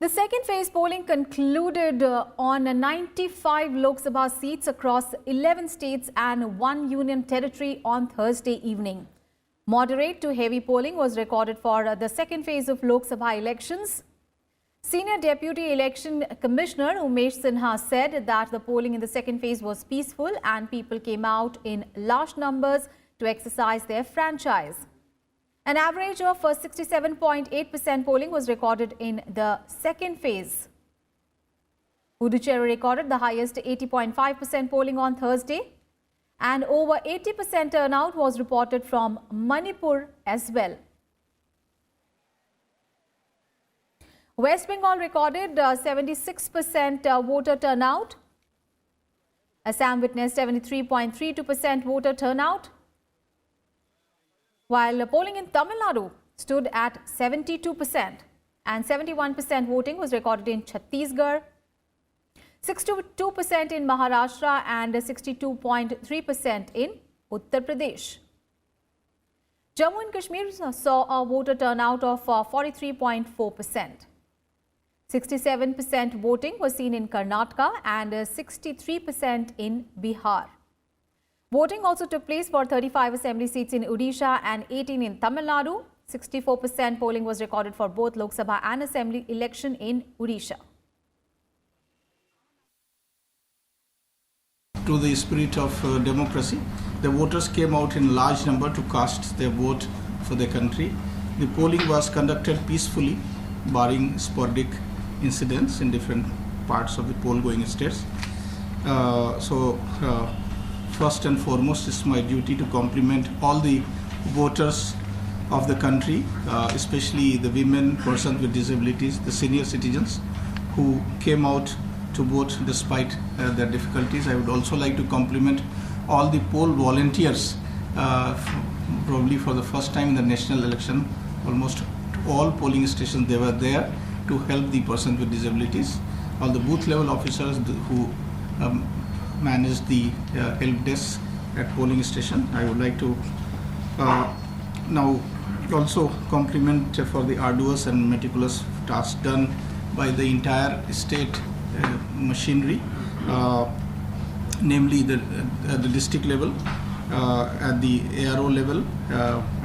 The second phase polling concluded on 95 Lok Sabha seats across 11 states and 1 union territory on Thursday evening. Moderate to heavy polling was recorded for the second phase of Lok Sabha elections. Senior Deputy Election Commissioner Umesh Sinha said that the polling in the second phase was peaceful and people came out in large numbers to exercise their franchise. An average of 67.8% polling was recorded in the second phase. Puducherry recorded the highest 80.5% polling on Thursday, and over 80% turnout was reported from Manipur as well. West Bengal recorded 76% voter turnout. Assam witnessed 73.32% voter turnout, while polling in Tamil Nadu stood at 72% and 71% voting was recorded in Chhattisgarh, 62% in Maharashtra and 62.3% in Uttar Pradesh. Jammu and Kashmir saw a voter turnout of 43.4%. 67% voting was seen in Karnataka and 63% in Bihar. Voting also took place for 35 assembly seats in Odisha and 18 in Tamil Nadu. 64% polling was recorded for both Lok Sabha and assembly election in Odisha. To the spirit of democracy, the voters came out in large number to cast their vote for the country. The polling was conducted peacefully, barring sporadic incidents in different parts of the poll-going states. First and foremost, it's my duty to compliment all the voters of the country, especially the women, persons with disabilities, the senior citizens who came out to vote despite their difficulties. I would also like to compliment all the poll volunteers, probably for the first time in the national election. Almost all polling stations, they were there to help the persons with disabilities. All the booth level officers who manage the help desk at polling station. I would like to now also compliment for the arduous and meticulous task done by the entire state machinery, namely at the district level, at the ARO level,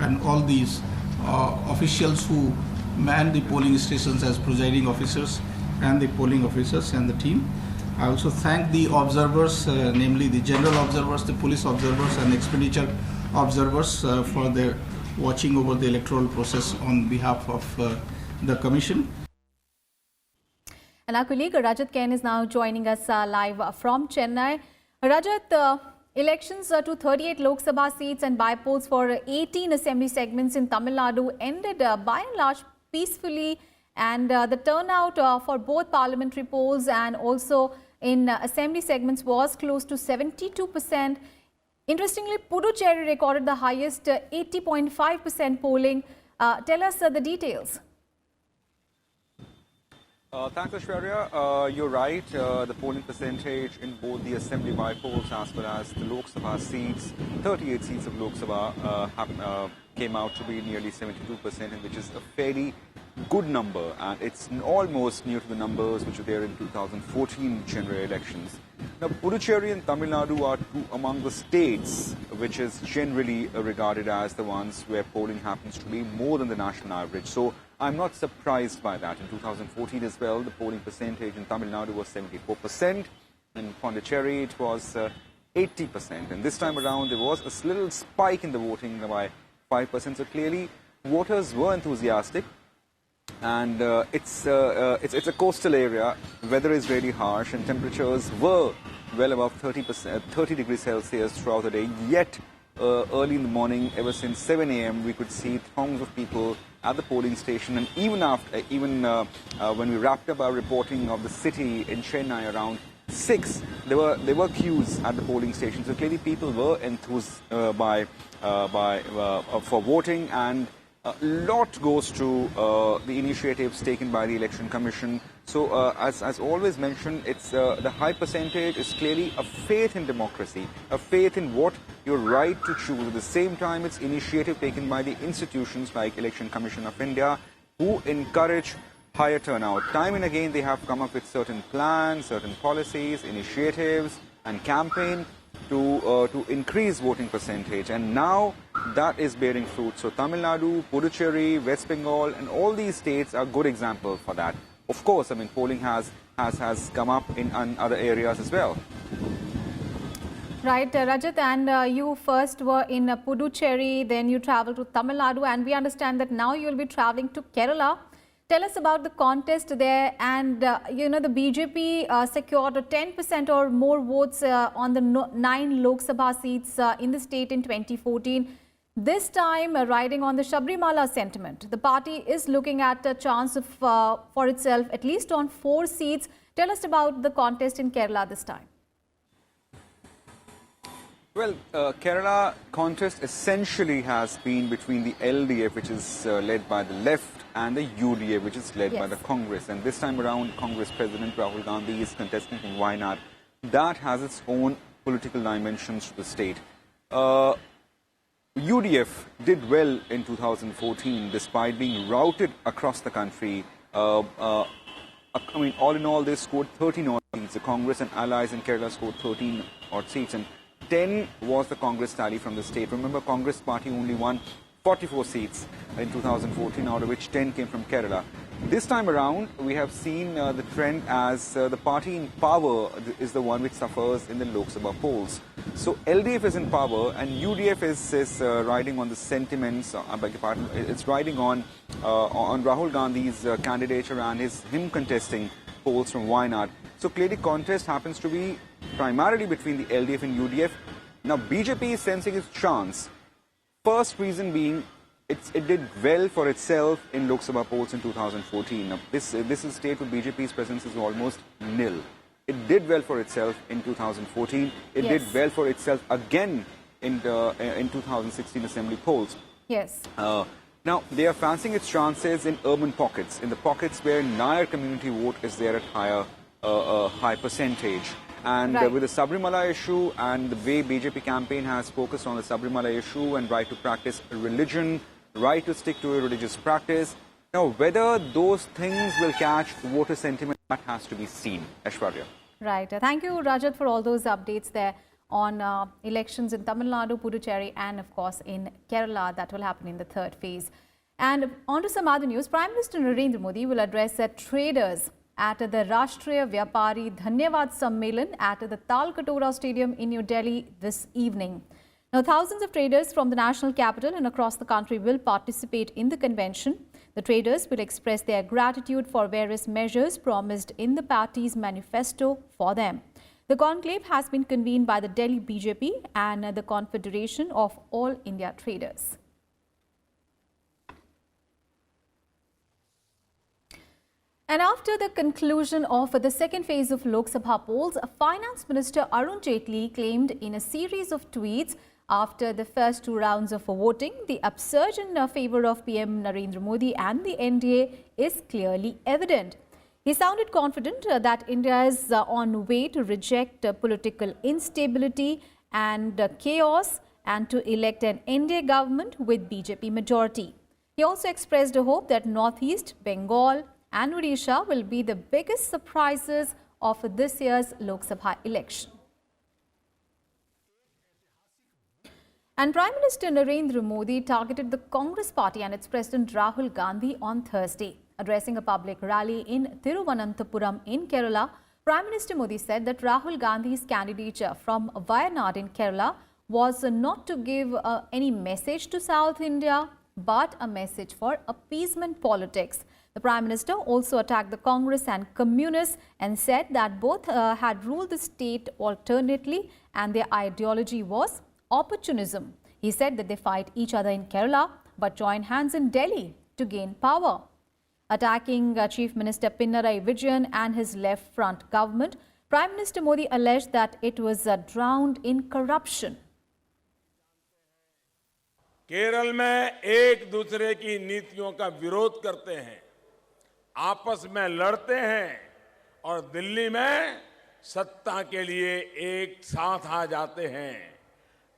and all these officials who man the polling stations as presiding officers and the polling officers and the team. I also thank the observers, namely the general observers, the police observers and expenditure observers for their watching over the electoral process on behalf of the Commission. And our colleague Rajat Ken is now joining us live from Chennai. Rajat, elections to 38 Lok Sabha seats and by-polls for 18 assembly segments in Tamil Nadu ended by and large peacefully, and the turnout for both parliamentary polls and also in assembly segments was close to 72%. Interestingly, Puducherry recorded the highest 80.5% polling. Tell us the details. Thanks, Aishwarya. You're right. The polling percentage in both the assembly by-polls as well as the Lok Sabha seats, 38 seats of Lok Sabha came out to be nearly 72%, and which is a fairly good number, and it's almost near to the numbers which were there in 2014 general elections. Now, Puducherry and Tamil Nadu are two among the states which is generally regarded as the ones where polling happens to be more than the national average. So I'm not surprised by that. In 2014 as well, the polling percentage in Tamil Nadu was 74%. In Pondicherry, it was 80%. And this time around, there was a little spike in the voting by 5%. So clearly, voters were enthusiastic. And it's a coastal area. Weather is really harsh, and temperatures were well above 30 degrees Celsius throughout the day. Yet, early in the morning, ever since 7 a.m., we could see throngs of people at the polling station, and even when we wrapped up our reporting of the city in Chennai around 6, there were queues at the polling station. So clearly, people were enthused for voting, and a lot goes to the initiatives taken by the Election Commission. So, as always mentioned, it's the high percentage is clearly a faith in democracy, a faith in what you're right to choose. At the same time, it's initiative taken by the institutions like Election Commission of India, who encourage higher turnout. Time and again, they have come up with certain plans, certain policies, initiatives, and campaign to increase voting percentage. And now that is bearing fruit. So Tamil Nadu, Puducherry, West Bengal, and all these states are good examples for that. Of course, I mean, polling has come up in other areas as well. Right, Rajat, and you first were in Puducherry, then you traveled to Tamil Nadu, and we understand that now you will be traveling to Kerala. Tell us about the contest there, and the BJP secured 10% or more votes on the 9 Lok Sabha seats in the state in 2014. This time, riding on the Sabrimala sentiment, the party is looking at a chance of, for itself at least on 4 seats. Tell us about the contest in Kerala this time. Well, Kerala contest essentially has been between the LDF, which is led by the left, and the UDF, which is led by the Congress. And this time around, Congress President Rahul Gandhi is contesting from Wayanad. That has its own political dimensions to the state. UDF did well in 2014, despite being routed across the country. I mean, all in all, they scored 13 odd seats. The Congress and allies in Kerala scored 13 odd seats, and 10 was the Congress tally from the state. Remember, Congress party only won 44 seats in 2014, out of which 10 came from Kerala. This time around, we have seen the trend as the party in power is the one which suffers in the Lok Sabha polls. So LDF is in power, and UDF is riding on the sentiments. I beg your pardon. It's riding on Rahul Gandhi's candidature and him contesting polls from Wayanad. So clearly, contest happens to be primarily between the LDF and UDF. Now, BJP is sensing its chance. First reason being, it did well for itself in Lok Sabha polls in 2014. Now, this is a state where BJP's presence is almost nil. It did well for itself in 2014. It did well for itself again in 2016 assembly polls. Yes. Now, they are fancying its chances in urban pockets, in the pockets where Nair community vote is there at high percentage. And with the Sabrimala issue and the way BJP campaign has focused on the Sabrimala issue and right to practice religion, right to stick to a religious practice. Now, whether those things will catch voter sentiment, that has to be seen. Aishwarya. Right. Thank you, Rajat, for all those updates there on elections in Tamil Nadu, Puducherry, and of course in Kerala that will happen in the 3rd phase. And on to some other news. Prime Minister Narendra Modi will address traders at the Rashtriya Vyapari Dhanyavad Sammelan at the Talkatora Stadium in New Delhi this evening. Now, thousands of traders from the national capital and across the country will participate in the convention. The traders will express their gratitude for various measures promised in the party's manifesto for them. The conclave has been convened by the Delhi BJP and the Confederation of All India Traders. And after the conclusion of the 2nd phase of Lok Sabha polls, Finance Minister Arun Jaitley claimed in a series of tweets after the first 2 rounds of voting, the upsurge in favor of PM Narendra Modi and the NDA is clearly evident. He sounded confident that India is on way to reject political instability and chaos and to elect an NDA government with BJP majority. He also expressed a hope that Northeast, Bengal and Odisha will be the biggest surprises of this year's Lok Sabha election. And Prime Minister Narendra Modi targeted the Congress party and its President Rahul Gandhi on Thursday. Addressing a public rally in Thiruvananthapuram in Kerala, Prime Minister Modi said that Rahul Gandhi's candidature from Wayanad in Kerala was not to give any message to South India, but a message for appeasement politics. The Prime Minister also attacked the Congress and Communists and said that both had ruled the state alternately and their ideology was opportunism. He said that they fight each other in Kerala but join hands in Delhi to gain power. Attacking Chief Minister Pinarayi Vijayan and his left front government, Prime Minister Modi alleged that it was drowned in corruption. Kerala में एक दूसरे की नीतियों का विरोध करते हैं, आपस में लड़ते हैं और दिल्ली में सत्ता के लिए एक साथ आ जाते हैं।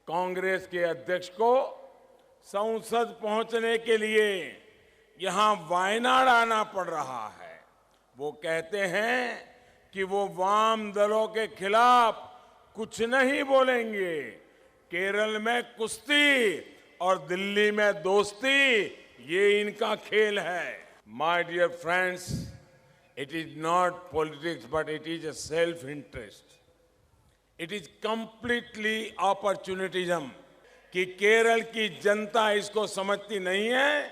कांग्रेस के अध्यक्ष को संसद पहुंचने के लिए यहां वायनाड आना पड़ रहा है। वो कहते हैं कि वो वाम दलों के खिलाफ कुछ नहीं बोलेंगे। केरल में कुश्ती और दिल्ली में दोस्ती, ये इनका खेल है। My dear friends, it is not politics, but it is a self-interest. It is completely opportunism. कि केरल की जनता इसको समझती नहीं है,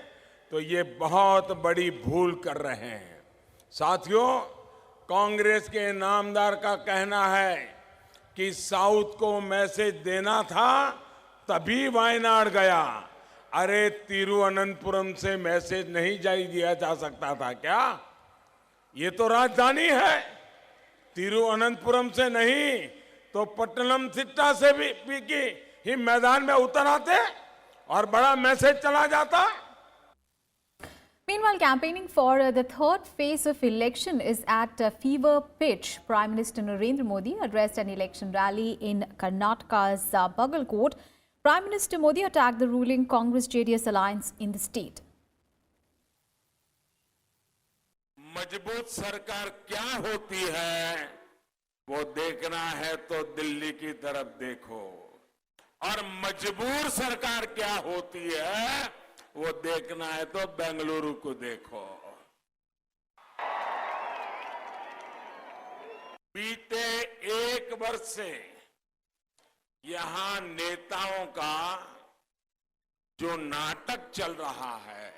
तो ये बहुत बड़ी भूल कर रहे हैं। साथियों, कांग्रेस के नामदार का कहना है कि साउथ को मैसेज देना था तभी वायनाड गया। अरे तिरुवनंतपुरम से मैसेज नहीं जारी दिया जा सकता था क्या? ये तो राजधानी है। तिरुवनंतपुरम से नहीं तो पट्टनमथिट्टा से भी ही मैदान में उतर आते और बड़ा मैसेज चला जाता। Meanwhile, campaigning for the third phase of election is at a fever pitch. Prime Minister Narendra Modi addressed an election rally in Karnataka's Bagalkot. Prime Minister Modi attacked the ruling Congress-JDS alliance in the state. मजबूत सरकार क्या होती है वो देखना है तो दिल्ली की तरफ देखो, और मजबूर सरकार क्या होती है वो देखना है तो बेंगलुरु को देखो। बीते एक वर्ष से यहां नेताओं का जो नाटक चल रहा है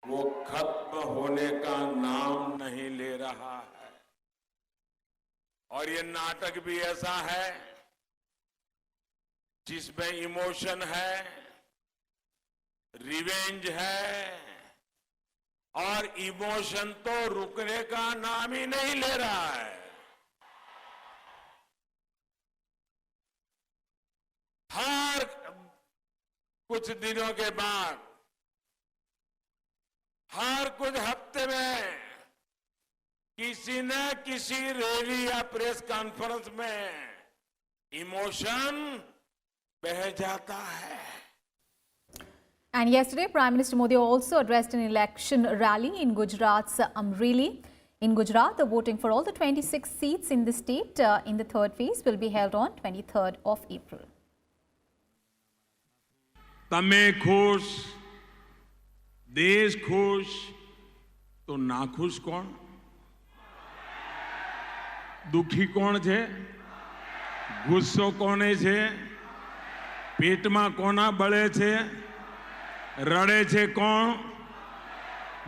वो खत्म होने का नाम नहीं ले रहा है। और ये नाटक भी ऐसा है जिसमें इमोशन है, रिवेंज है, और इमोशन तो रुकने का नाम ही नहीं ले रहा है। हर कुछ दिनों के बाद, हर कुछ हफ्ते में किसी न किसी रैली या प्रेस कॉन्फ्रेंस में इमोशन बह जाता है। And yesterday, Prime Minister Modi also addressed an election rally in Gujarat's Amreli. In Gujarat, the voting for all the 26 seats in the state in the third phase will be held on 23rd of April. તમે खुश, देश खुश, तो नाखुश कौन? दुखी कौन छे? गुस्सो कोने छे? पेटमा कोना बळे छे? रड़े छे कोण?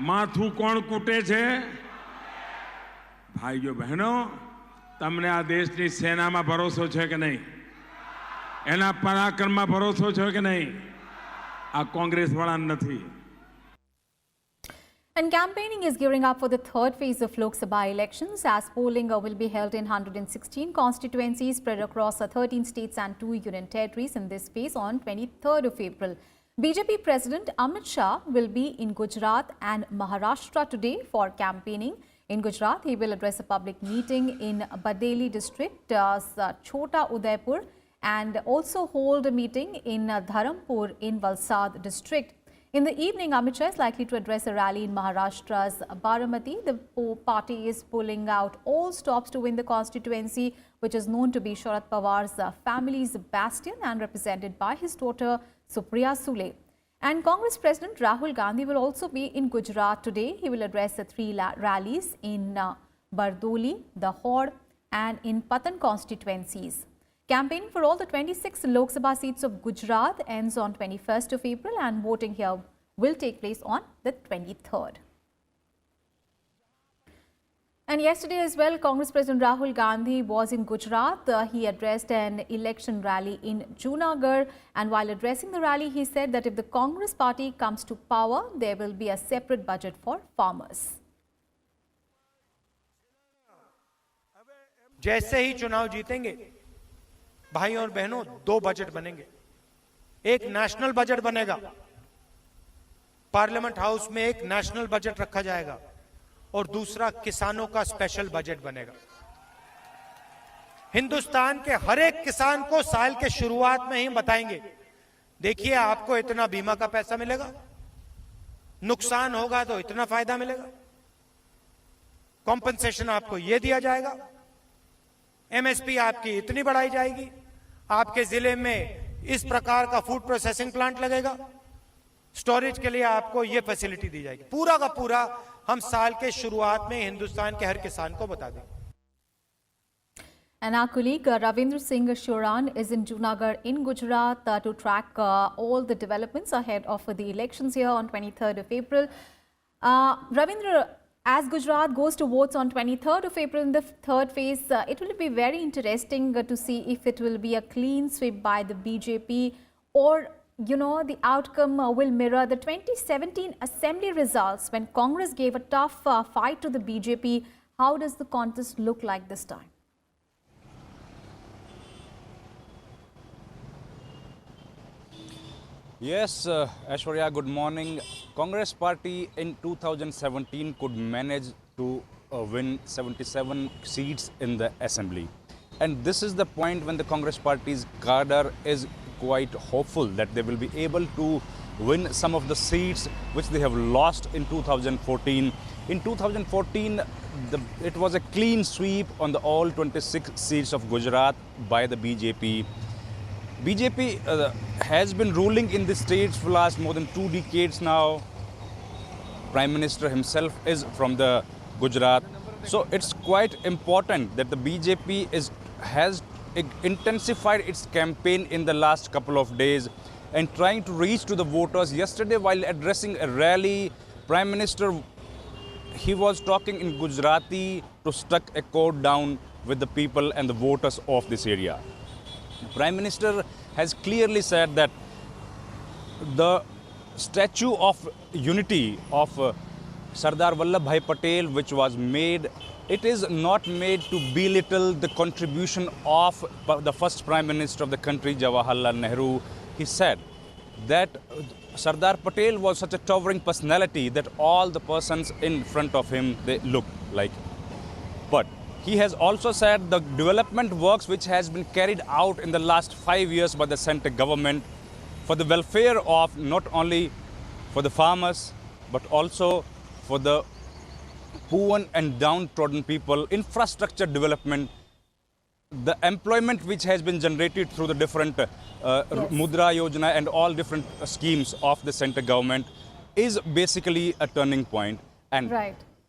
माथू कोण कूटे छे? भाईओ बहनों, तमने आ देशनी सेनामां भरोसो छे के नहीं? एना पराक्रममां भरोसो छे के नहीं? आ कांग्रेस वाला नथी। And campaigning is gearing up for the third phase of Lok Sabha elections as polling will be held in 116 constituencies spread across 13 states and 2 union territories in this phase on 23rd of April. BJP President Amit Shah will be in Gujarat and Maharashtra today for campaigning. In Gujarat, he will address a public meeting in Badeli district, Chota Udaipur, and also hold a meeting in Dharampur in Valsad district. In the evening, Amit Shah is likely to address a rally in Maharashtra's Baramati. The party is pulling out all stops to win the constituency, which is known to be Sharad Pawar's family's bastion and represented by his daughter Supriya Sule. And Congress President Rahul Gandhi will also be in Gujarat today. He will address 3 rallies in Bardoli, Dahod and in Patan constituencies. Campaigning for all the 26 Lok Sabha seats of Gujarat ends on 21st of April and voting here will take place on the 23rd. And yesterday as well, Congress President Rahul Gandhi was in Gujarat. He addressed an election rally in Junagadh, and while addressing the rally, he said that if the Congress party comes to power, there will be a separate budget for farmers. जैसे ही चुनाव जीतेंगे, भाई और बहनों, 2 budget बनेंगे। एक national budget बनेगा, parliament house में एक नेशनल बजट रखा जाएगा, और दूसरा किसानों का स्पेशल बजट बनेगा। हिंदुस्तान के हर एक किसान को साल के शुरुआत में ही बताएंगे, देखिए आपको इतना बीमा का पैसा मिलेगा, नुकसान होगा तो इतना फायदा मिलेगा, कॉम्पनसेशन आपको यह दिया जाएगा, एमएसपी आपकी इतनी बढ़ाई जाएगी, आपके जिले में इस प्रकार का फूड प्रोसेसिंग प्लांट लगेगा, स्टोरेज के लिए आपको यह फैसिलिटी दी जाएगी। पूरा का पूरा हम साल के शुरुआत में हिंदुस्तान के हर किसान को बता दें। And our colleague Ravindra Singh Shoran is in Junagadh in Gujarat to track all the developments ahead of the elections here on 23rd of April. Ravindra, as Gujarat goes to votes on 23rd of April in the third phase, it will be very interesting to see if it will be a clean sweep by the BJP or, you know, the outcome will mirror the 2017 assembly results when Congress gave a tough fight to the BJP. How does the contest look like this time? Yes, Aishwarya, good morning. Congress party in 2017 could manage to win 77 seats in the assembly. And this is the point when the Congress party's cadre is quite hopeful that they will be able to win some of the seats which they have lost in 2014. In 2014, it was a clean sweep on the all 26 seats of Gujarat by the BJP. BJP has been ruling in the states for last more than 2 decades now. Prime Minister himself is from the Gujarat. So it's quite important that the BJP has intensified its campaign in the last couple of days and trying to reach to the voters. Yesterday, while addressing a rally, Prime Minister, he was talking in Gujarati to struck a chord down with the people and the voters of this area. Prime Minister has clearly said that the statue of unity of Sardar Vallabhbhai Patel, which was made, it is not made to belittle the contribution of the first Prime Minister of the country, Jawaharlal Nehru. He said that Sardar Patel was such a towering personality that all the persons in front of him, they look like. But he has also said the development works which has been carried out in the last 5 years by the center government for the welfare of not only for the farmers but also for the poor and downtrodden people, infrastructure development, the employment which has been generated through the different Mudra Yojana and all different schemes of the center government is basically a turning point. And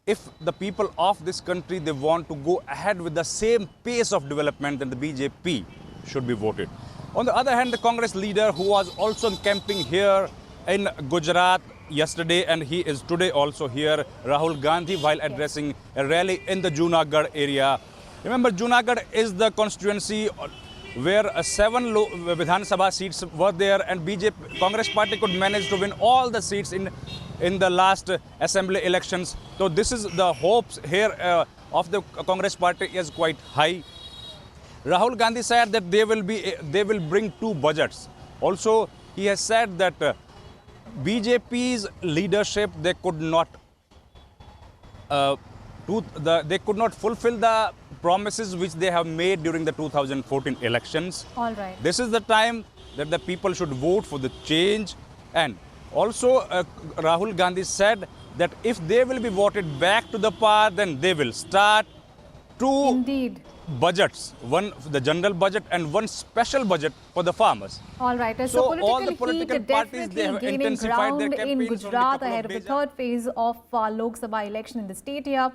if the people of this country, they want to go ahead with the same pace of development, then the BJP should be voted. On the other hand, the Congress leader who was also camping here in Gujarat yesterday and he is today also here, Rahul Gandhi, while addressing a rally in the Junagadh area. Remember, Junagadh is the constituency where 7 Vidhan Sabha seats were there and BJP, Congress party could manage to win all the seats in the last assembly elections. So this is the hopes here of the Congress party is quite high. Rahul Gandhi said that they will bring 2 budgets. Also, he has said that BJP's leadership, they could not fulfill the promises which they have made during the 2014 elections. All right. This is the time that the people should vote for the change. And also Rahul Gandhi said that if they will be voted back to the power, then they will start 2 budgets, one the general budget and one special budget for the farmers. All right. So all the political heat parties, they have gaining intensified their ground in campaigns Gujarat ahead of the third phase of Lok Sabha election in the state here.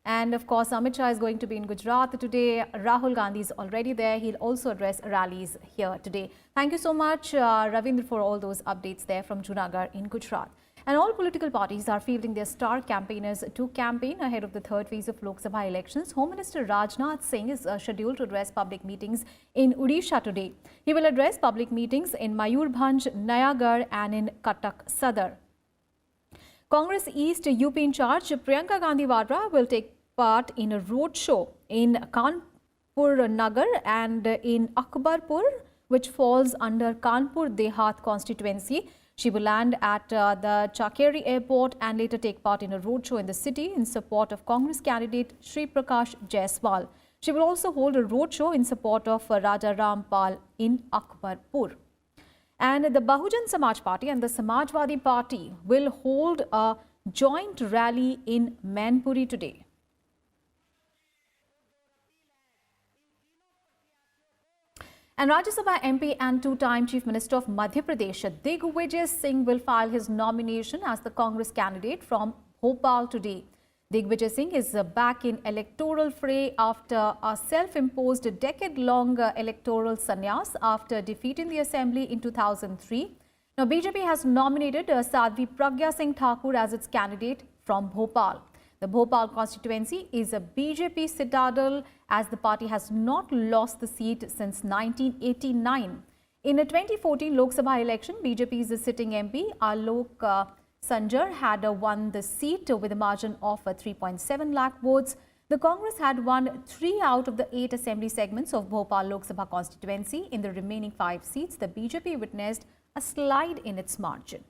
And of course, Amit Shah is going to be in Gujarat today. Rahul Gandhi is already there. He'll also address rallies here today. Thank you so much, Ravindra, for all those updates there from Junagadh in Gujarat. And all political parties are fielding their star campaigners to campaign ahead of the third phase of Lok Sabha elections. Home Minister Rajnath Singh is scheduled to address public meetings in Odisha today. He will address public meetings in Mayurbhanj, Nayagarh and in Cuttack Sadar. Congress East UP in charge Priyanka Gandhi Vadra will take part in a road show in Kanpur Nagar and in Akbarpur, which falls under Kanpur Dehat constituency. She will land at the Chakeri airport and later take part in a roadshow in the city in support of Congress candidate Sri Prakash Jaiswal. She will also hold a roadshow in support of Raja Rampal in Akbarpur. And the Bahujan Samaj Party and the Samajwadi Party will hold a joint rally in Mainpuri today. And Rajya Sabha MP and two-time Chief Minister of Madhya Pradesh, Digvijay Singh, will file his nomination as the Congress candidate from Bhopal today. Digvijay Singh is back in electoral fray after a self-imposed decade-long electoral sannyas after defeating the assembly in 2003. Now, BJP has nominated Sadhvi Pragya Singh Thakur as its candidate from Bhopal. The Bhopal constituency is a BJP citadel as the party has not lost the seat since 1989. In a 2014 Lok Sabha election, BJP's sitting MP Alok Sanjar had won the seat with a margin of 3.7 lakh votes. The Congress had won 3 out of the 8 assembly segments of Bhopal Lok Sabha constituency. In the remaining 5 seats, the BJP witnessed a slide in its margin.